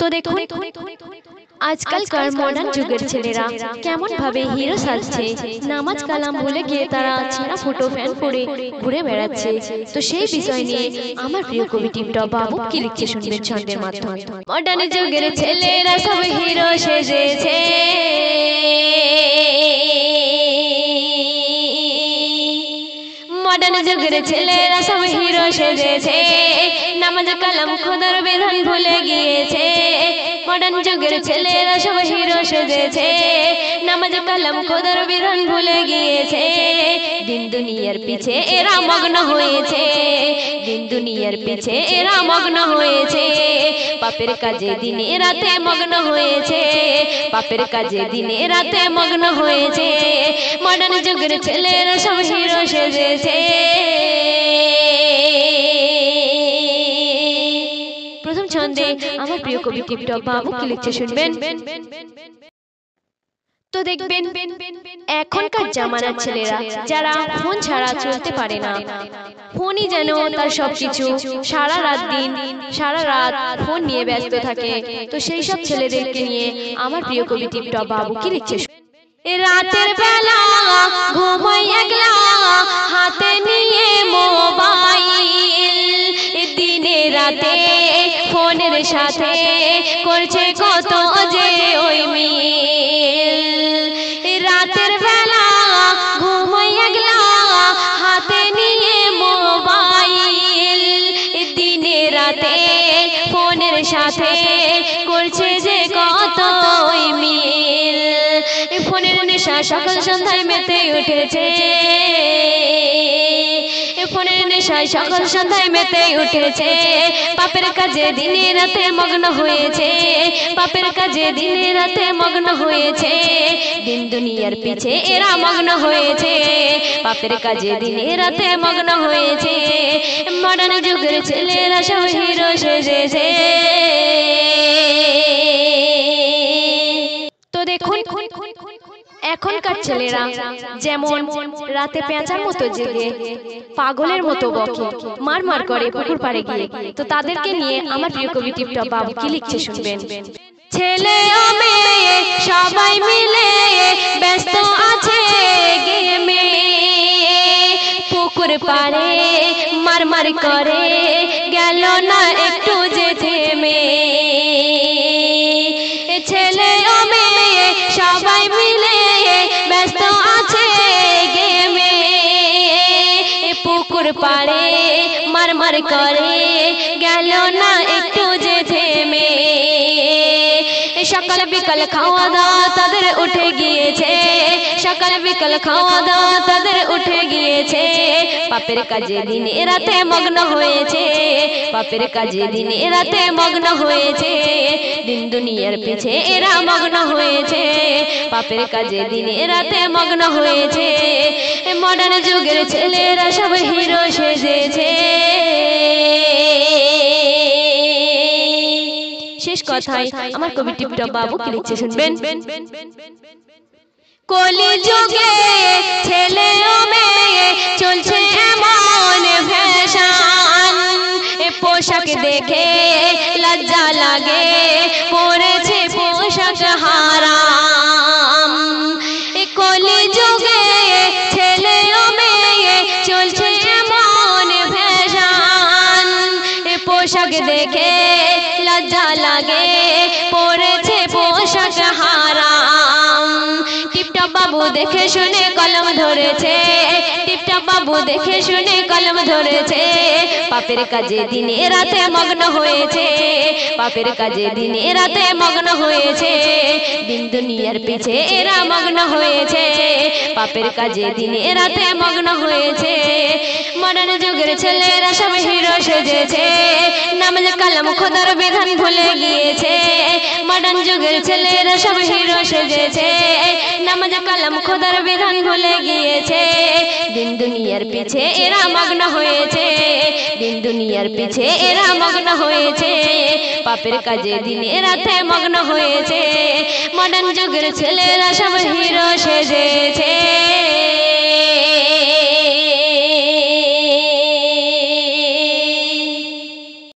তো দেখুন আজকালকার মডার্ন যুগের ছেলেরা কেমন ভাবে হিরো সাজছে, নামাজ কালাম ভুলে গিয়ে তারা ছেঁড়া ফুটো ফ্যান পরে ঘুরে বেড়াচ্ছে। তো সেই বিষয় নিয়ে আমার প্রিয় কবি টিপটপ বাবু কি লিখছে শুনবেন ছন্দের মাধ্যমে। মডার্ন যুগের ছেলেরা সব হিরো সেজেছে, মডার্ন যুগের ছেলেরা সব হিরো সেজেছে, নামাজ কালাম খোদার বিধান ভুলে গিয়েছে। মডার্ন যুগের ছেলেরা সব হিরো সেজেছে, নামাজ কালাম খোদার বিধান ভুলে গিয়েছে। দিন দুনিয়ার পিছে এরা মগ্ন হয়েছে, দিন দুনিয়ার পিছে এরা মগ্ন হয়েছে। পাপের কাজে দিনে রাতে মগ্ন হয়েছে, পাপের কাজে দিনে রাতে মগ্ন হয়েছে। মডার্ন যুগের ছেলেরা সব হিরো সেজেছে। প্রথম ছন্দে আমার প্রিয় কবি টিপটপ বাবু কি লিখছে শুনবেন। তো দেখবেন এখনকার জামানার ছেলেরা যারা ফোন ছাড়া চলতে পারে না, ফোনই যেন তার সবকিছু, সারা রাত ফোন নিয়ে ব্যস্ত থাকে। তো সেই সব ছেলেদেরকে নিয়ে আমার প্রিয় কবি টিপটপ বাবু কি লিখছে। রাতের বেলা ঘুমাই একলা, হাতে নিয়ে মোবাইল, দিনে রাতে ফোনের সাথে করছে কত যে ওই মিল। রাতের বেলা ঘুমাই একলা, হাতে নিয়ে মোবাইল, দিনে রাতে ফোনের সাথে করছে যে কত ওই মিল। ফোনের নেশা সকাল সন্ধ্যায় মেতে উঠেছে, ফোনের নেশায় সকাল সন্ধ্যায় মেতে উঠেছে। পাপের কাজে দিনে রাতে মগ্ন হয়েছে, পাপের কাজে দিনে রাতে মগ্ন হয়েছে। দিন দুনিয়ার পিছে এরা মগ্ন হয়েছে, পাপের কাজে দিনে রাতে মগ্ন হয়েছে। মডার্ন যুগের ছেলেরা সব হিরো সেজেছে। তো দেখুন এখনকার ছেলেরা যেমন রাতে পেঁচার মতো জেগে পাগলের মতো বকে, মার করে পুকুর পাড়ে গিয়ে। তো তাদেরকে নিয়ে আমার প্রিয় কবি টিপটপ বাবু কি লিখছে শুনবেন। ছেলে ও মেয়ে সবাই মিলে ব্যস্ত আছে গেমে, পুকুর পাড়ে মার করে গেল না একটু যে থেমে। ছেলে ও মেয়ে সবাই মিলে ব্যস্ত আছে গেমে, পুকুর পাড়ে মার করে গেল না একটু যে থেমে। সকাল বিকাল খাওয়া দাওয়া তাদের উঠে গিয়েছে, সকাল বিকাল খাওয়া দাওয়া তাদের উঠে গিয়েছে। পাপের কাজে দিনে রাতে মগ্ন হয়েছে, পাপের কাজে দিনে রাতে মগ্ন হয়েছে। দিন দুনিয়ার পিছে এরা মগ্ন হয়েছে, পাপের কাজে দিনে রাতে মগ্ন হয়েছে। মডার্ন যুগের ছেলেরা সব হিরো সেজেছে। শেষ কথায় আমার কবি টিপটপ বাবু কি লিখছে শুনবেন। কলি যুগে ছেলে ও মেয়ে চলছে এমন ফ্যাশন, পোশাক দেখে লজ্জা লাগে পরেছে পোশাক হারাম। কলি যুগে ছেলে ও মেয়ে চলছে এমন ফ্যাশন, পোশাক দেখে লজ্জা লাগে পরেছে পোশাক হারাম। টিপটপ বাবু দেখে শুনে কলম ধরেছে, টিপটপ বাবু দেখে শুনে কলম ধরেছে। পাপের কাজে দিনে রাতে মগ্ন হয়েছে, পাপের কাজে দিনে রাতে মগ্ন হয়েছে। দিন দুনিয়ার পিছে এরা মগ্ন হয়েছে, পাপের কাজে দিনে রাতে মগ্ন হয়েছে। মডার্ন যুগের ছেলেরা সব হিরো সেজেছে, নামাজ কালাম খোদার বিধান ভুলে গিয়েছে। মডার্ন যুগের ছেলেরা সব হিরো সেজেছে, নামাজ কালাম খোদার বিধান ভুলে গিয়েছে। দিন দুনিয়ার পিছে এরা মগ্ন হয়েছে, দিন দুনিয়ার পিছে এরা মগ্ন হয়েছে। পাপের কাজে দিনে রাতে মগ্ন হয়েছে। মডার্ন যুগের ছেলেরা সব হিরো সেজেছে।